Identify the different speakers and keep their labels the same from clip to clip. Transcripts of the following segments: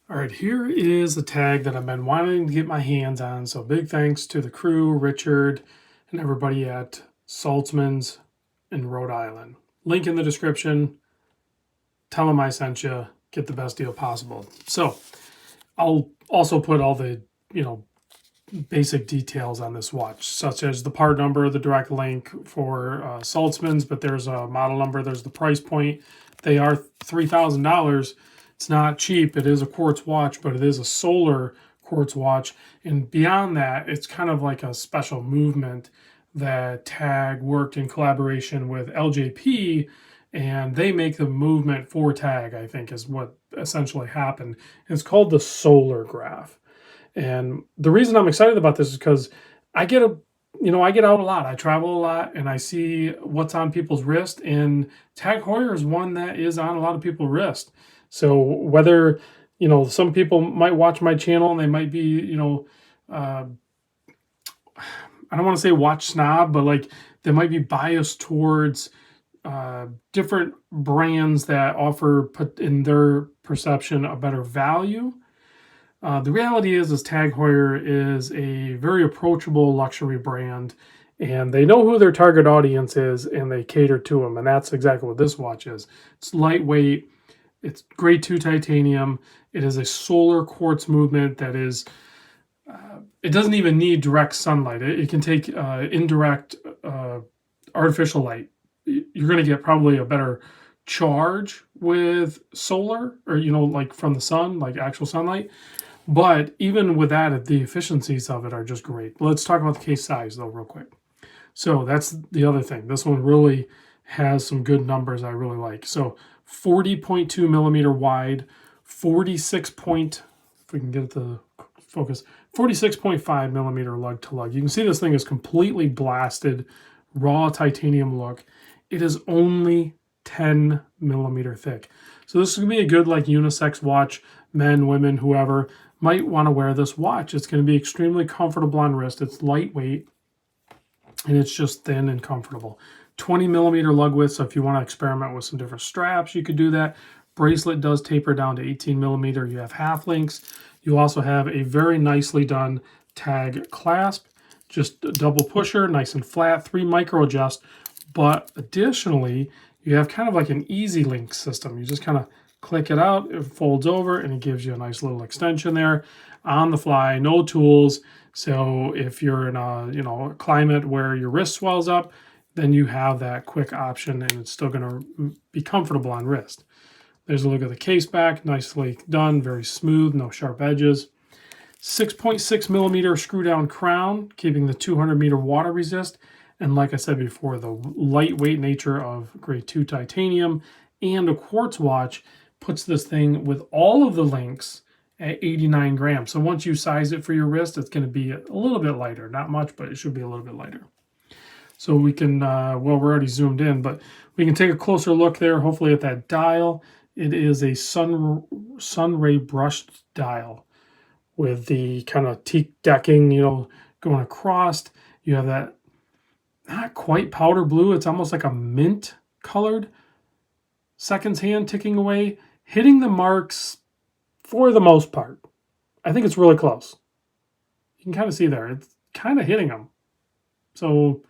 Speaker 1: All right, here is a tag that I've been wanting to get my hands on. So big thanks to the crew, Richard, and everybody at Saltzman's in Rhode Island. Link in the description. Tell them I sent you. Get the best deal possible. So I'll also put all the, basic details on this watch, such as the part number, the direct link for Saltzman's, but there's a model number, there's the price point. They are $3,000. It's not cheap. It is a quartz watch, but it is a solar quartz watch. And beyond that, it's kind of like a special movement that TAG worked in collaboration with LJP, and they make the movement for TAG, I think, is what essentially happened. It's called the SolarGraph. And the reason I'm excited about this is because I get I get out a lot. I travel a lot, and I see what's on people's wrist. And Tag Heuer is one that is on a lot of people's wrist. So whether some people might watch my channel and they might be uh, I don't want to say watch snob, but like they might be biased towards different brands that offer, put in their perception, a better value. The reality is Tag Heuer is a very approachable luxury brand, and they know who their target audience is, and they cater to them, and that's exactly what this watch is. It's lightweight, it's grade 2 titanium, it is a solar quartz movement that is, it doesn't even need direct sunlight. It can take indirect artificial light. You're going to get probably a better charge with solar, or like from the sun, like actual sunlight. But even with that, the efficiencies of it are just great. Let's talk about the case size, though, real quick. So that's the other thing. This one really has some good numbers I really like. So 40.2 millimeter wide, 46 point, if we can get it to focus, 46.5 millimeter lug to lug. You can see this thing is completely blasted, raw titanium look. It is only 10 millimeter thick. So this is going to be a good like unisex watch. Men, women, whoever might want to wear this watch. It's going to be extremely comfortable on wrist. It's lightweight, and it's just thin and comfortable. 20 millimeter lug width, so if you want to experiment with some different straps, you could do that. Bracelet does taper down to 18 millimeter. You have half links. You also have a very nicely done tag clasp, just a double pusher, nice and flat, 3 micro adjust. But additionally, you have kind of like an easy link system. You just kind of click it out, it folds over, and it gives you a nice little extension there on the fly, no tools. So if you're in a climate where your wrist swells up, then you have that quick option, and it's still going to be comfortable on wrist. There's a look at the case back, nicely done, very smooth, no sharp edges. 6.6 millimeter screw down crown, keeping the 200 meter water resist. And like I said before, the lightweight nature of grade 2 titanium and a quartz watch puts this thing with all of the links at 89 grams. So once you size it for your wrist, it's going to be a little bit lighter. Not much, but it should be a little bit lighter. So we can, well, we're already zoomed in, but we can take a closer look there, hopefully at that dial. It is a sun ray brushed dial with the kind of teak decking, going across. You have that not quite powder blue. It's almost like a mint colored seconds hand ticking away, hitting the marks for the most part. I think it's really close. You can kind of see there. It's kind of hitting them. So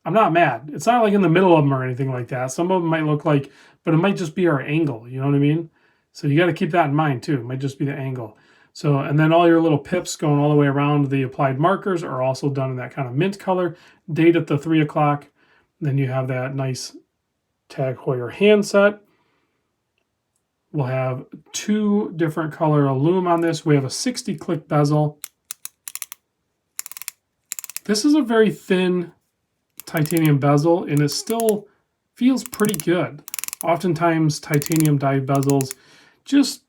Speaker 1: I'm not mad. It's not like in the middle of them or anything like that. Some of them might look like, but it might just be our angle. You know what I mean? So you got to keep that in mind too. It might just be the angle. So, and then all your little pips going all the way around the applied markers are also done in that kind of mint color. Date at the 3 o'clock. Then you have that nice Tag Heuer handset. We'll have 2 different color lume on this. We have a 60 click bezel. This is a very thin titanium bezel, and it still feels pretty good. Oftentimes titanium die bezels just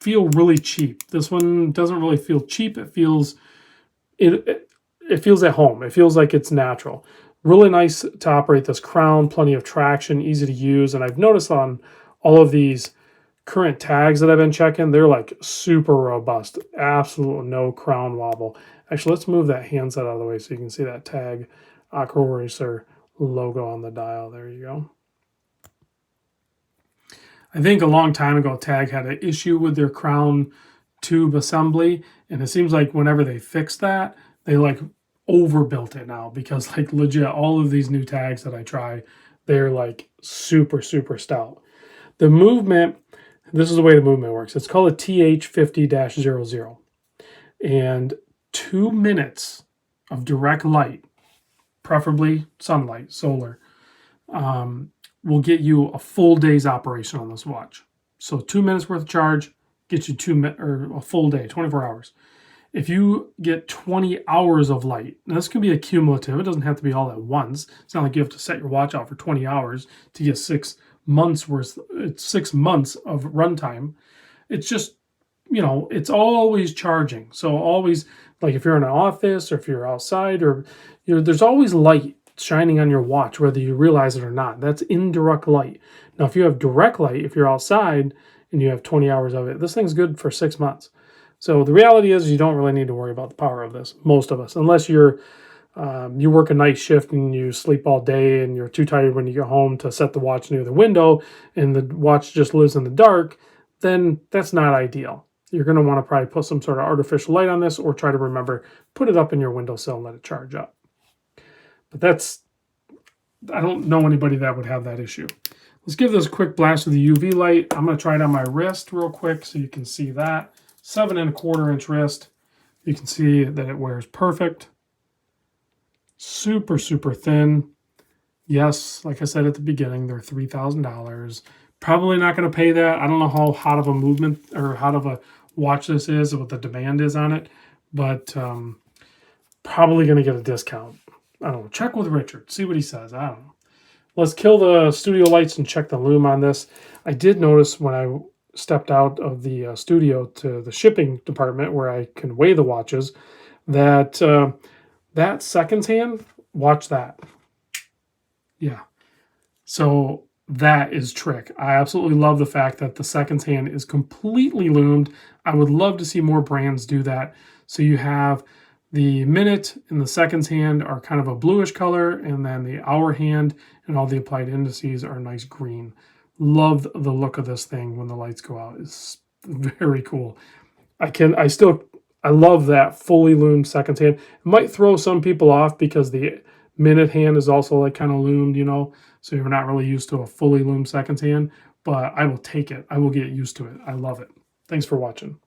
Speaker 1: feel really cheap. This one doesn't really feel cheap. It feels it feels at home. It feels like it's natural. Really nice to operate this crown, plenty of traction, easy to use. And I've noticed on all of these current tags that I've been checking, they're like super robust. Absolutely no crown wobble. Actually, let's move that handset out of the way so you can see that tag Aquaracer logo on the dial. There you go. I think a long time ago, Tag had an issue with their crown tube assembly, and it seems like whenever they fixed that, they like overbuilt it now, because like legit all of these new tags that I try, they're like super stout. The movement, this is the way the movement works. It's called a TH50-00, and 2 minutes of direct light, preferably sunlight, solar, will get you a full day's operation on this watch. So 2 minutes worth of charge gets you a full day, 24 hours. If you get 20 hours of light, now this can be accumulative. It doesn't have to be all at once. It's not like you have to set your watch out for 20 hours to get 6 months worth. It's 6 months of runtime. It's just, it's always charging. So always, like if you're in an office or if you're outside, or there's always light shining on your watch, whether you realize it or not. That's indirect light. Now, if you have direct light, if you're outside and you have 20 hours of it, this thing's good for 6 months. So the reality is you don't really need to worry about the power of this, most of us, unless you work a night shift and you sleep all day and you're too tired when you get home to set the watch near the window and the watch just lives in the dark, then that's not ideal. You're going to want to probably put some sort of artificial light on this, or try to remember, put it up in your windowsill and let it charge up. But I don't know anybody that would have that issue. Let's give this a quick blast with the UV light. I'm going to try it on my wrist real quick so you can see that. 7 1/4 inch wrist. You can see that it wears perfect. Super thin. Yes, like I said at the beginning, they're $3,000. Probably not going to pay that. I don't know how hot of a movement or hot of a watch this is, what the demand is on it, but probably going to get a discount. I don't know. Check with Richard. See what he says. I don't know. Let's kill the studio lights and check the lume on this. I did notice when I stepped out of the studio to the shipping department where I can weigh the watches, that that seconds hand, watch that. Yeah. So that is trick. I absolutely love the fact that the seconds hand is completely lumed. I would love to see more brands do that. So you have the minute and the seconds hand are kind of a bluish color, and then the hour hand and all the applied indices are nice green. Love the look of this thing when the lights go out. It's very cool. I love that fully loomed seconds hand. It might throw some people off because the minute hand is also like kind of loomed, so you're not really used to a fully loomed seconds hand, but I will take it. I will get used to it. I love it. Thanks for watching.